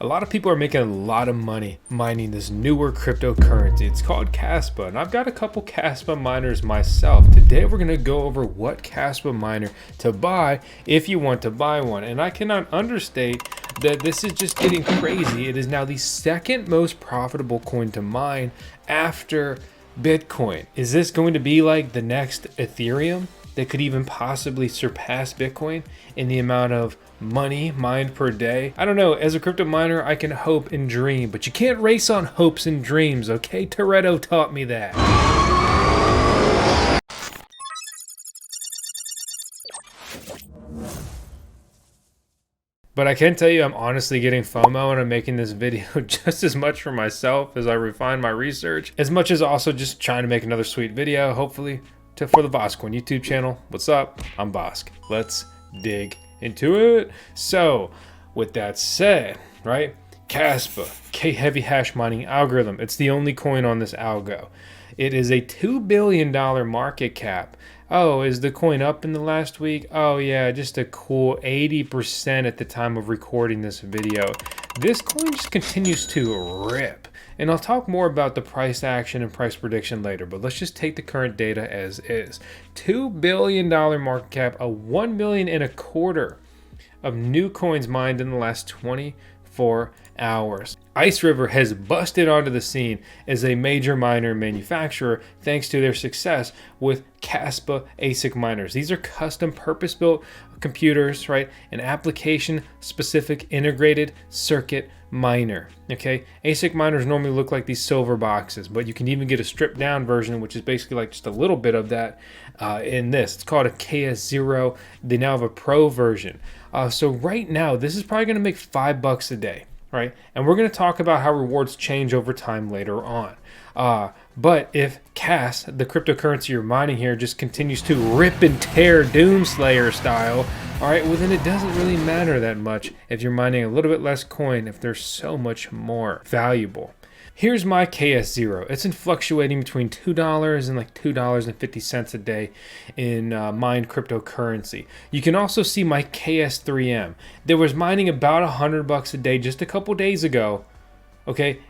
A lot of people are making a lot of money mining this newer cryptocurrency. It's called Kaspa, and I've got a couple Kaspa miners myself. Today we're going to go over what Kaspa miner to buy if you want to buy one. And I cannot understate that this is just getting crazy. It is now the second most profitable coin to mine after Bitcoin. Is this going to be like the next Ethereum that could even possibly surpass Bitcoin in the amount of money mined per day? I don't know. As a crypto miner, I can hope and dream, but you can't race on hopes and dreams, okay? Toretto taught me that. But I can tell you I'm honestly getting FOMO and I'm making this video just as much for myself as I refine my research, as much as also just trying to make another sweet video, hopefully, for the VoskCoin YouTube channel. What's up? I'm Vosk. Let's dig into it. So with that said, right, Kaspa heavy hash mining algorithm. It's the only coin on this algo. It is a $2 billion market cap. Oh, is the coin up in the last week? Oh yeah, just a cool 80% at the time of recording this video. This coin just continues to rip. And I'll talk more about the price action and price prediction later, but let's just take the current data as is. $2 billion market cap, a 1 million and a quarter of new coins mined in the last 24 hours. IceRiver has busted onto the scene as a major miner manufacturer thanks to their success with Kaspa ASIC miners. These are custom purpose-built computers, right? An application-specific integrated circuit miner, okay? ASIC miners normally look like these silver boxes, but you can even get a stripped down version, which is basically like just a little bit of that in this. It's called a KS0. They now have a Pro version. So right now, this is probably gonna make $5 a day, right? And we're going to talk about how rewards change over time later on. But if KAS, the cryptocurrency you're mining here, just continues to rip and tear Doomslayer style, all right, well then it doesn't really matter that much if you're mining a little bit less coin if they're so much more valuable. Here's my KS0. It's in fluctuating between $2 and like $2.50 a day in mined cryptocurrency. You can also see my KS3M. There was mining about $100 a day just a couple days ago, okay?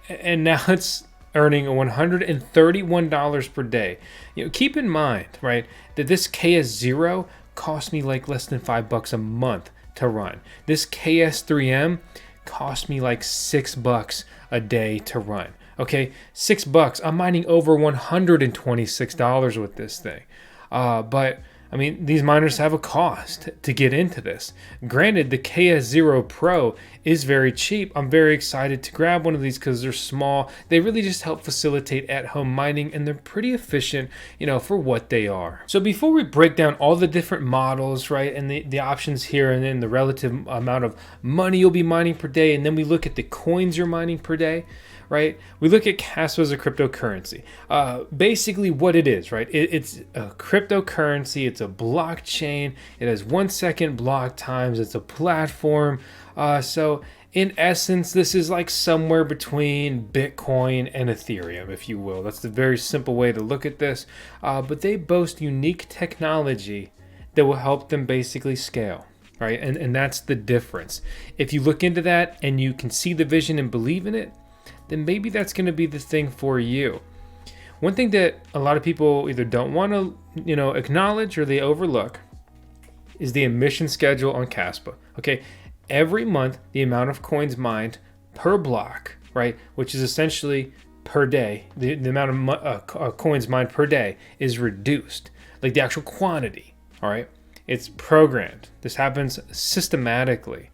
And now it's earning $131 per day. You know, keep in mind, right, that this KS0 cost me like less than $5 a month to run. This KS3M cost me like $6 a day to run. Okay, $6. I'm mining over $126 with this thing. But I mean, these miners have a cost to get into this. Granted, the KS0 Pro is very cheap. I'm very excited to grab one of these because they're small. They really just help facilitate at-home mining, and they're pretty efficient, you know, for what they are. So before we break down all the different models, right, and the options here, and then the relative amount of money you'll be mining per day, and then we look at the coins you're mining per day, right? We look at Kaspa as a cryptocurrency. Basically what it is, right? It's a cryptocurrency. It's a blockchain. It has 1 second block times. It's a platform. So in essence, this is like somewhere between Bitcoin and Ethereum, if you will. That's the very simple way to look at this. But they boast unique technology that will help them basically scale. Right? And that's the difference. If you look into that and you can see the vision and believe in it, then maybe that's going to be the thing for you. One thing that a lot of people either don't want to, you know, acknowledge or they overlook is the emission schedule on Kaspa. Okay, every month the amount of coins mined per block, right, which is essentially per day, the amount of coins mined per day is reduced, like the actual quantity. All right, it's programmed. This happens systematically.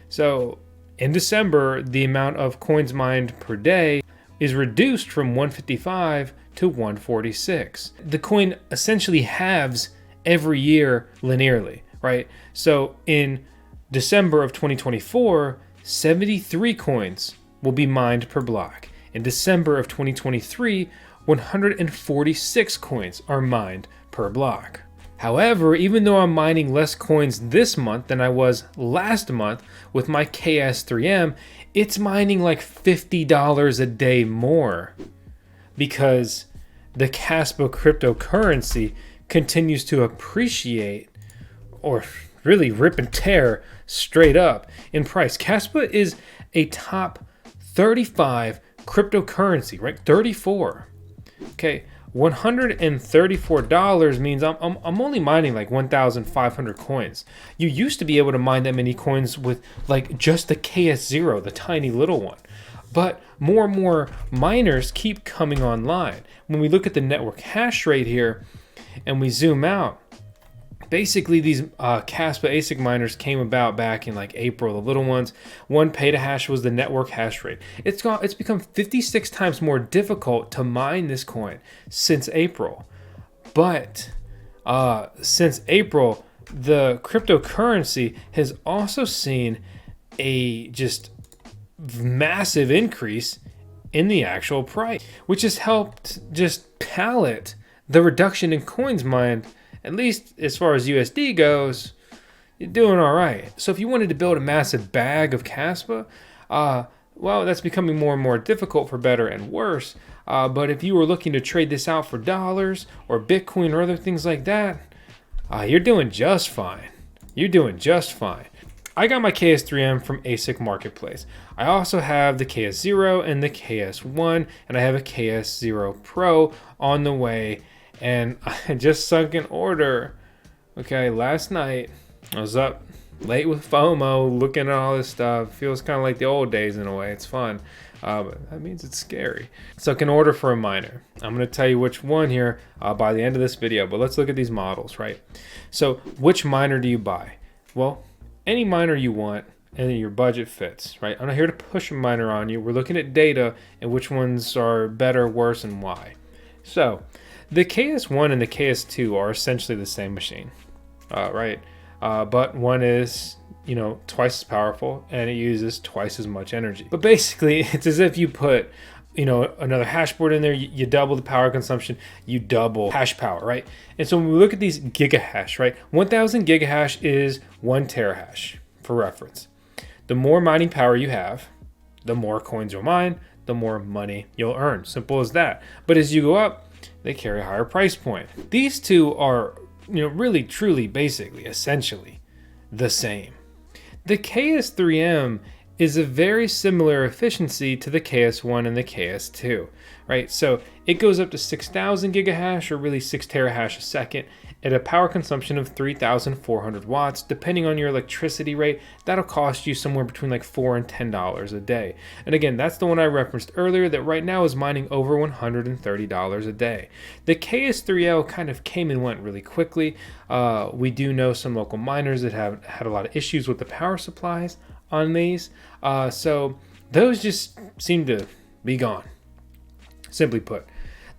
So in December, the amount of coins mined per day is reduced from 155 to 146. The coin essentially halves every year linearly, right? So in December of 2024, 73 coins will be mined per block. In December of 2023, 146 coins are mined per block. However, even though I'm mining less coins this month than I was last month with my KS3M, it's mining like $50 a day more because the Kaspa cryptocurrency continues to appreciate, or really rip and tear straight up in price. Kaspa is a top 35 cryptocurrency, right? 34. Okay, $134 means I'm only mining like 1,500 coins. You used to be able to mine that many coins with like just the KS0, the tiny little one. But more and more miners keep coming online. When we look at the network hash rate here and we zoom out, basically these Kaspa ASIC miners came about back in like April, the little ones. 1 petahash was the network hash rate. It's become 56 times more difficult to mine this coin since April. But since April, the cryptocurrency has also seen a just massive increase in the actual price, which has helped just pallet the reduction in coins mined. At least as far as USD goes, you're doing all right. So if you wanted to build a massive bag of Kaspa, well, that's becoming more and more difficult for better and worse. But if you were looking to trade this out for dollars or Bitcoin or other things like that, you're doing just fine. You're doing just fine. I got my KS3M from ASIC Marketplace. I also have the KS0 and the KS1, and I have a KS0 Pro on the way. And I just sunk an order. Okay, last night I was up late with FOMO, looking at all this stuff. Feels kind of like the old days in a way. It's fun, but that means it's scary. Sunk an order for a miner. I'm going to tell you which one here by the end of this video, but let's look at these models, right? So which miner do you buy? Well, any miner you want and your budget fits, right? I'm not here to push a miner on you. We're looking at data and which ones are better, worse, and why. So the KS1 and the KS2 are essentially the same machine, right? But one is, twice as powerful and it uses twice as much energy. But basically, it's as if you put, another hash board in there, you double the power consumption, you double hash power, right? And so when we look at these gigahash, right? 1,000 gigahash is 1 terahash, for reference. The more mining power you have, the more coins you'll mine, the more money you'll earn. Simple as that. But as you go up, they carry a higher price point. These two are, really, truly, basically, essentially the same. The KS3M is a very similar efficiency to the KS1 and the KS2, right? So it goes up to 6,000 gigahash, or really 6 terahash a second, at a power consumption of 3,400 watts. Depending on your electricity rate, that'll cost you somewhere between like $4 and $10 a day. And again, that's the one I referenced earlier that right now is mining over $130 a day. The KS3L kind of came and went really quickly. We do know some local miners that have had a lot of issues with the power supplies on these. So those just seem to be gone, simply put.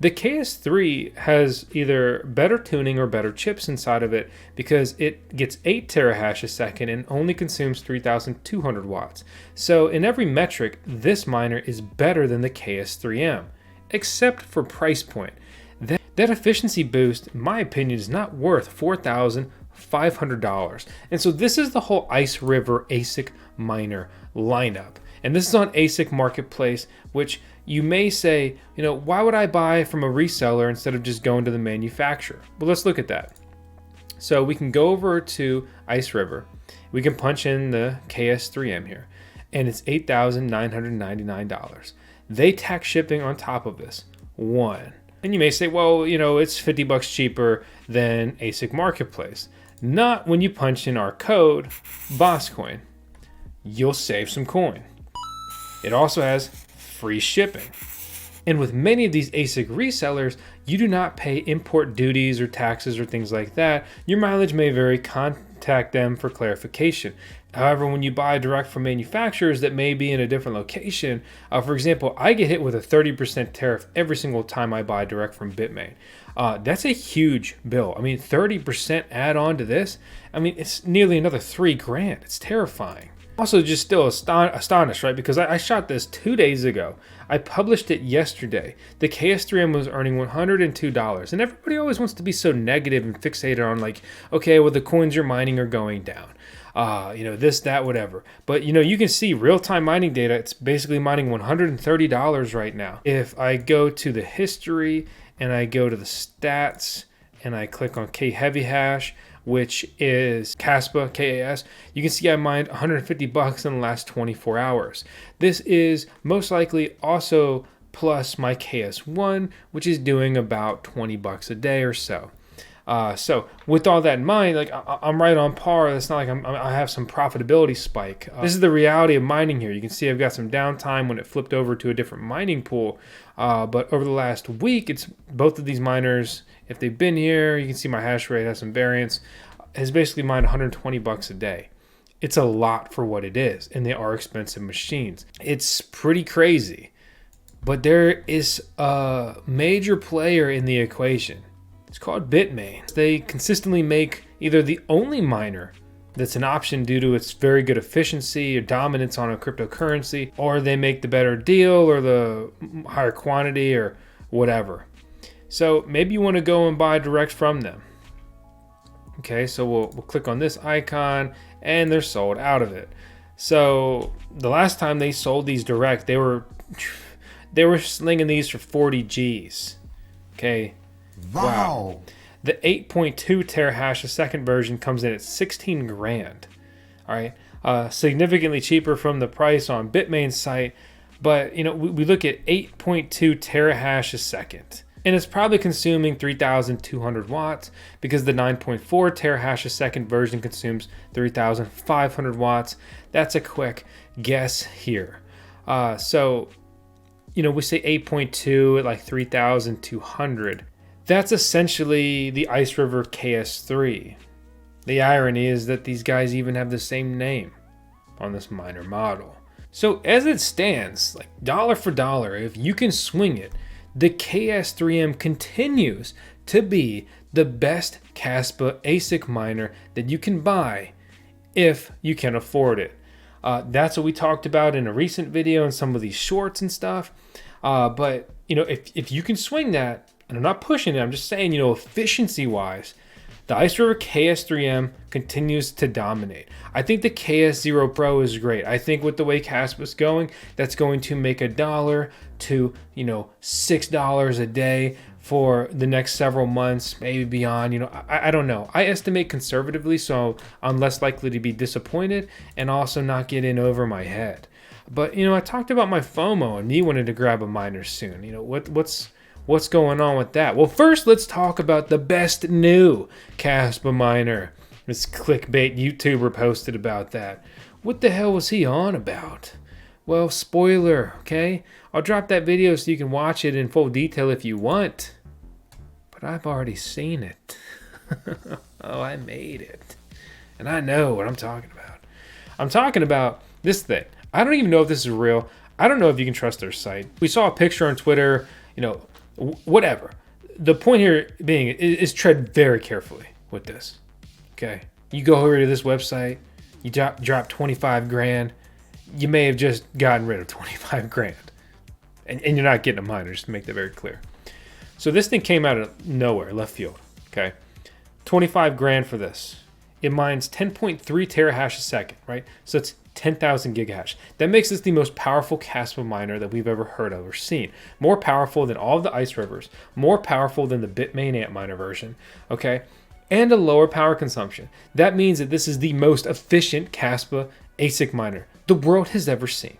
The KS3 has either better tuning or better chips inside of it because it gets 8 terahash a second and only consumes 3,200 watts. So in every metric, this miner is better than the KS3M, except for price point. That efficiency boost, in my opinion, is not worth $4,500. And so this is the whole IceRiver ASIC miner lineup. And this is on ASIC Marketplace, which you may say, why would I buy from a reseller instead of just going to the manufacturer? Well, let's look at that. So we can go over to IceRiver. We can punch in the KS3M here, and it's $8,999. They tax shipping on top of this. One. And you may say, well, it's $50 cheaper than ASIC Marketplace. Not when you punch in our code, VoskCoin. You'll save some coin. It also has free shipping. And with many of these ASIC resellers, you do not pay import duties or taxes or things like that. Your mileage may vary. Contact them for clarification. However, when you buy direct from manufacturers that may be in a different location, for example, I get hit with a 30% tariff every single time I buy direct from Bitmain. That's a huge bill. 30% add on to this. It's nearly another $3,000. It's terrifying. Also just still astonished, right? Because I shot this 2 days ago. I published it yesterday. The KS3M was earning $102. And everybody always wants to be so negative and fixated on like, okay, well, the coins you're mining are going down. This, that, whatever. But, you can see real-time mining data. It's basically mining $130 right now. If I go to the history and I go to the stats and I click on K heavy hash, which is Kaspa KAS, you can see I mined 150 bucks in the last 24 hours. This is most likely also plus my KS1, which is doing about 20 bucks a day or so. So with all that in mind, like I'm right on par. It's not like I have some profitability spike. This is the reality of mining here. You can see I've got some downtime when it flipped over to a different mining pool. But over the last week, it's both of these miners, if they've been here, you can see my hash rate has some variance, has basically mined 120 bucks a day. It's a lot for what it is, and they are expensive machines. It's pretty crazy, but there is a major player in the equation. It's called Bitmain. They consistently make either the only miner that's an option due to its very good efficiency or dominance on a cryptocurrency, or they make the better deal or the higher quantity or whatever. So maybe you want to go and buy direct from them. Okay, so we'll click on this icon and they're sold out of it. So the last time they sold these direct, they were slinging these for 40 G's. Okay. Wow. The 8.2 terahash a second version comes in at 16 grand. All right. Significantly cheaper from the price on Bitmain's site. But, you know, we look at 8.2 terahash a second. And it's probably consuming 3,200 watts because the 9.4 terahash a second version consumes 3,500 watts. That's a quick guess here. So, you know, we say 8.2 at like 3,200. That's essentially the IceRiver KS3. The irony is that these guys even have the same name on this miner model. So as it stands, like dollar for dollar, if you can swing it, the KS3M continues to be the best Kaspa ASIC miner that you can buy if you can afford it. That's what we talked about in a recent video and some of these shorts and stuff. But you know, if you can swing that, and I'm not pushing it, I'm just saying, you know, efficiency-wise, the IceRiver KS3M continues to dominate. I think the KS0 Pro is great. I think with the way Kaspa's going, that's going to make $1 to, you know, $6 a day for the next several months, maybe beyond. You know, I don't know. I estimate conservatively, so I'm less likely to be disappointed and also not get in over my head. But, you know, I talked about my FOMO and me wanting to grab a miner soon. You know, what's going on with that? Well, first, let's talk about the best new Kaspa miner. This clickbait YouTuber posted about that. What the hell was he on about? Well, spoiler, okay? I'll drop that video so you can watch it in full detail if you want. But I've already seen it. Oh, I made it. And I know what I'm talking about. I'm talking about this thing. I don't even know if this is real. I don't know if you can trust their site. We saw a picture on Twitter, you know, whatever. The point here being is tread very carefully with this. Okay, you go over to this website, you drop 25 grand, you may have just gotten rid of 25 grand, and you're not getting a miner, just to make that very clear. So this thing came out of nowhere, left field. Okay, 25 grand for this. It mines 10.3 terahash a second, right? So it's 10,000 gigahash. That makes this the most powerful Kaspa miner that we've ever heard of or seen. More powerful than all of the IceRivers, more powerful than the Bitmain Antminer version, okay? And a lower power consumption. That means that this is the most efficient Kaspa ASIC miner the world has ever seen.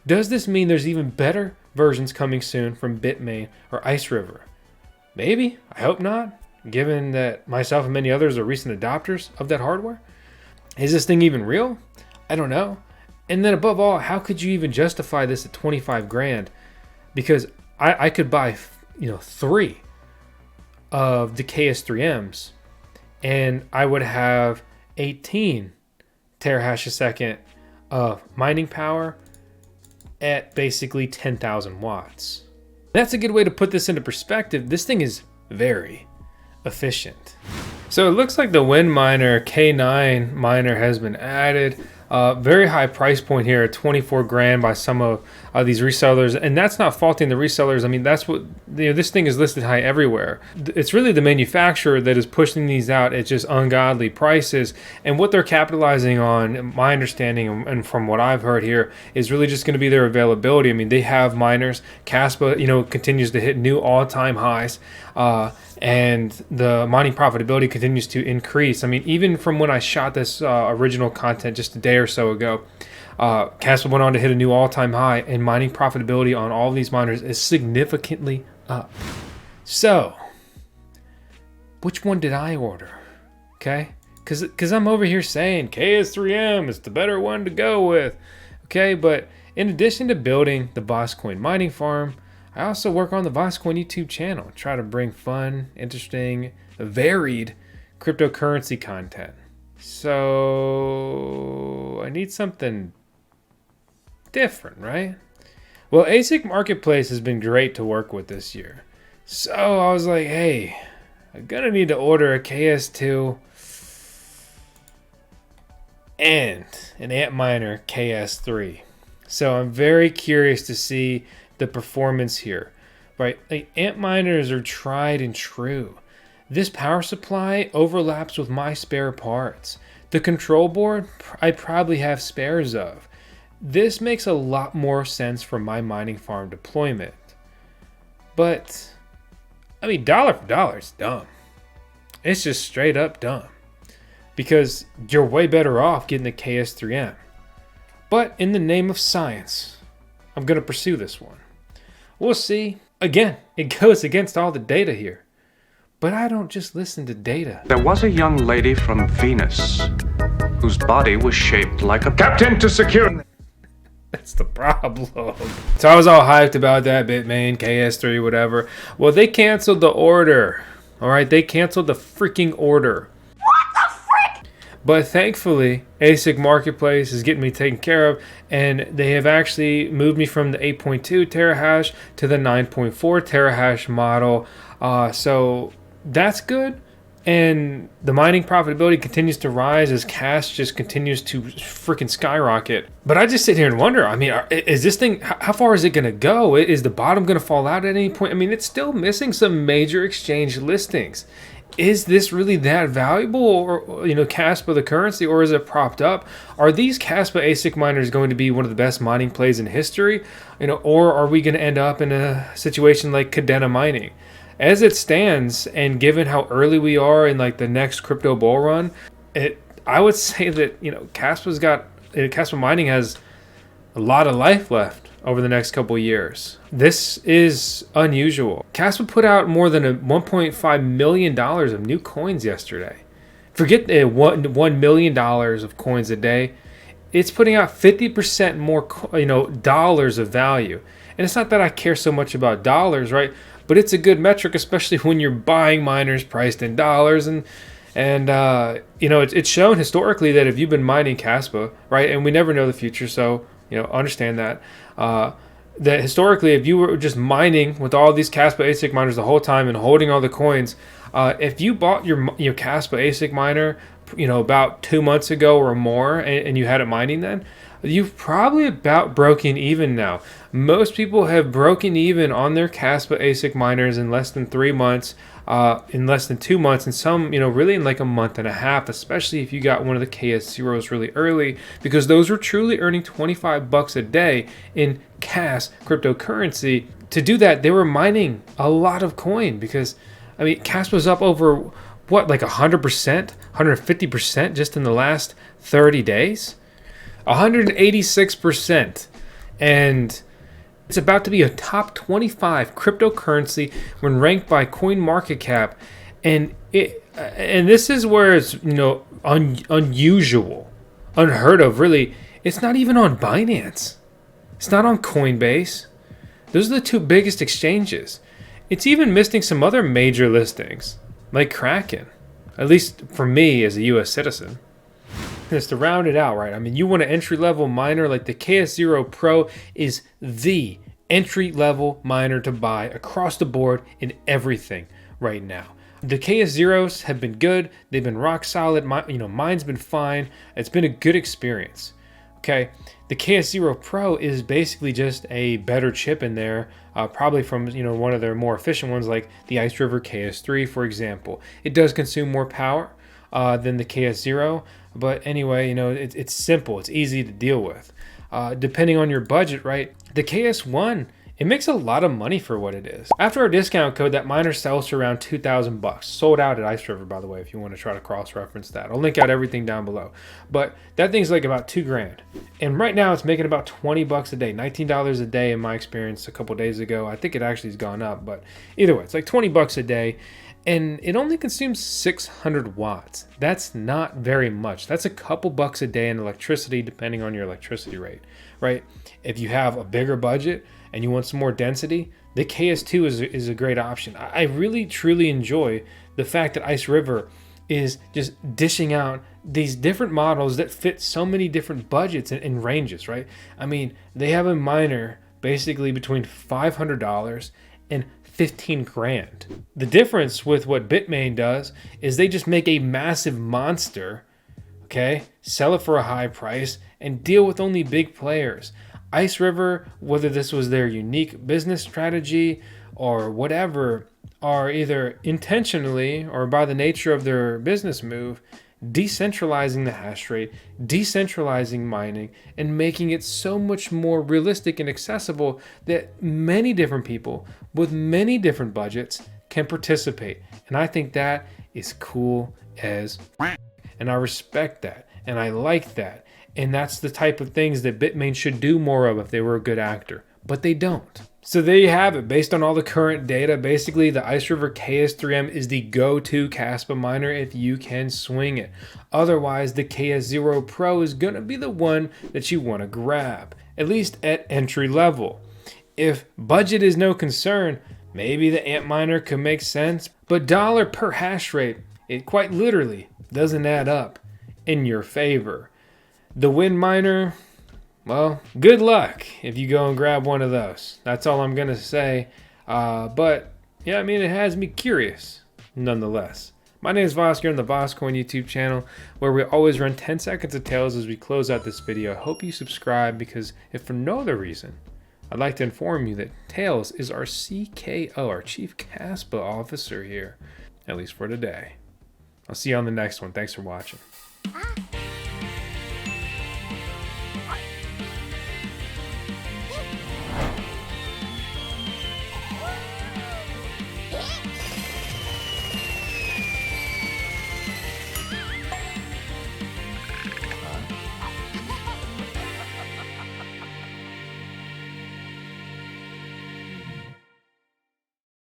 Does this mean there's even better versions coming soon from Bitmain or IceRiver? Maybe, I hope not, given that myself and many others are recent adopters of that hardware. Is this thing even real? I don't know. And then above all, how could you even justify this at 25 grand? Because I could buy, you know, 3 of the KS3Ms and I would have 18 terahash a second of mining power at basically 10,000 watts. That's a good way to put this into perspective. This thing is very efficient. So it looks like the Windminer K9 miner has been added. Very high price point here at 24 grand by some of these resellers, and that's not faulting the resellers. I mean, that's what, you know, this thing is listed high everywhere. It's really the manufacturer that is pushing these out at just ungodly prices, and what they're capitalizing on, my understanding and from what I've heard here, is really just going to be their availability. I mean, they have miners. Kaspa, you know, continues to hit new all-time highs. and the mining profitability continues to increase. I mean, even from when I shot this original content just a day or so ago, Kaspa went on to hit a new all-time high, and mining profitability on all of these miners is significantly up. So, which one did I order? Okay, because I'm over here saying KS3M is the better one to go with. Okay, but in addition to building the VoskCoin mining farm, I also work on the VoskCoin YouTube channel, try to bring fun, interesting, varied cryptocurrency content. So I need something different, right? Well, ASIC Marketplace has been great to work with this year. So I was like, hey, I'm gonna need to order a KS2 and an Antminer KS3. So I'm very curious to see the performance here, right? Like, Antminers are tried and true. This power supply overlaps with my spare parts. The control board, I probably have spares of. This makes a lot more sense for my mining farm deployment. But, I mean, dollar for dollar, it's dumb. It's just straight up dumb. Because you're way better off getting the KS3M. But in the name of science, I'm going to pursue this one. We'll see. Again, it goes against all the data here. But I don't just listen to data. There was a young lady from Venus whose body was shaped like a captain to secure. That's the problem. So I was all hyped about that Bitmain, KS3, whatever. Well, they canceled the order. All right, they canceled the freaking order. But thankfully, ASIC Marketplace is getting me taken care of, and they have actually moved me from the 8.2 terahash to the 9.4 terahash model. So that's good. And the mining profitability continues to rise as KAS just continues to freaking skyrocket. But I just sit here and wonder, I mean, is this thing, how far is it going to go? Is the bottom going to fall out at any point? I mean, it's still missing some major exchange listings. Is this really that valuable, or, you know, Kaspa the currency, or is it propped up? Are these Kaspa ASIC miners going to be one of the best mining plays in history, you know, or are we going to end up in a situation like Cadena mining? As it stands, and given how early we are in like the next crypto bull run, I would say that, you know, Kaspa mining has a lot of life left over the next couple of years. This is unusual. Kaspa put out more than $1.5 million of new coins yesterday. Forget the $1 million of coins a day. It's putting out 50% more, you know, dollars of value. And it's not that I care so much about dollars, right? But it's a good metric, especially when you're buying miners priced in dollars. And you know, it's shown historically that if you've been mining Kaspa, right, and we never know the future, so, you know, understand that. That historically, if you were just mining with all these Kaspa ASIC miners the whole time and holding all the coins, if you bought your Kaspa ASIC miner, you know, about 2 months ago or more, and you had it mining then, you've probably about broken even now. Most people have broken even on their Kaspa ASIC miners in less than 3 months, in less than 2 months, and some, you know, really in like a month and a half, especially if you got one of the KS0s really early, because those were truly earning 25 bucks a day in KAS cryptocurrency. To do that, they were mining a lot of coin, because, I mean, KAS was up over, what, like 100%, 150% just in the last 30 days? 186%. And it's about to be a top 25 cryptocurrency when ranked by CoinMarketCap, and this is where it's, you know, unusual, unheard of. Really, it's not even on Binance. It's not on Coinbase. Those are the two biggest exchanges. It's even missing some other major listings like Kraken. At least for me as a U.S. citizen. Just to round it out, right? I mean, you want an entry-level miner, like the KS0 Pro is the entry-level miner to buy across the board in everything right now. The KS0s have been good. They've been rock solid. Mine's been fine. It's been a good experience. Okay, the KS0 Pro is basically just a better chip in there, probably from, you know, one of their more efficient ones like the IceRiver KS3, for example. It does consume more power than the KS0. But anyway, you know, it's simple. It's easy to deal with. Depending on your budget, right? The KS1 it makes a lot of money for what it is. After our discount code, that miner sells for around 2,000 bucks. Sold out at IceRiver, by the way, if you want to try to cross-reference that. I'll link out everything down below. But that thing's like about $2,000. And right now it's making about 20 bucks a day, $19 a day in my experience a couple days ago. I think it actually has gone up, but either way, it's like 20 bucks a day. And it only consumes 600 watts. That's not very much. That's a couple bucks a day in electricity, depending on your electricity rate, right? If you have a bigger budget and you want some more density, the KS2 is a great option. I really, truly enjoy the fact that IceRiver is just dishing out these different models that fit so many different budgets and ranges, right? I mean, they have a miner basically between $500 and 15 grand. The difference with what Bitmain does is they just make a massive monster, okay, sell it for a high price and deal with only big players. IceRiver, whether this was their unique business strategy or whatever, are either intentionally or by the nature of their business move decentralizing the hash rate, decentralizing mining, and making it so much more realistic and accessible that many different people with many different budgets can participate. And I think that is cool as and I respect that and I like that. And that's the type of things that Bitmain should do more of if they were a good actor, but they don't. So there you have it. Based on all the current data, basically the IceRiver KS3M is the go-to Kaspa miner if you can swing it. Otherwise, the KS0 Pro is going to be the one that you want to grab, at least at entry level. If budget is no concern, maybe the Antminer could make sense, but dollar per hash rate, it quite literally doesn't add up in your favor. The Windminer, well, good luck if you go and grab one of those. That's all I'm going to say. But, yeah, I mean, it has me curious, nonetheless. My name is Vosk, you're on the VoskCoin YouTube channel, where we always run 10 seconds of tails as we close out this video. I hope you subscribe, because if for no other reason, I'd like to inform you that Tails is our CKO, our Chief Kaspa Officer here, at least for today. I'll see you on the next one. Thanks for watching.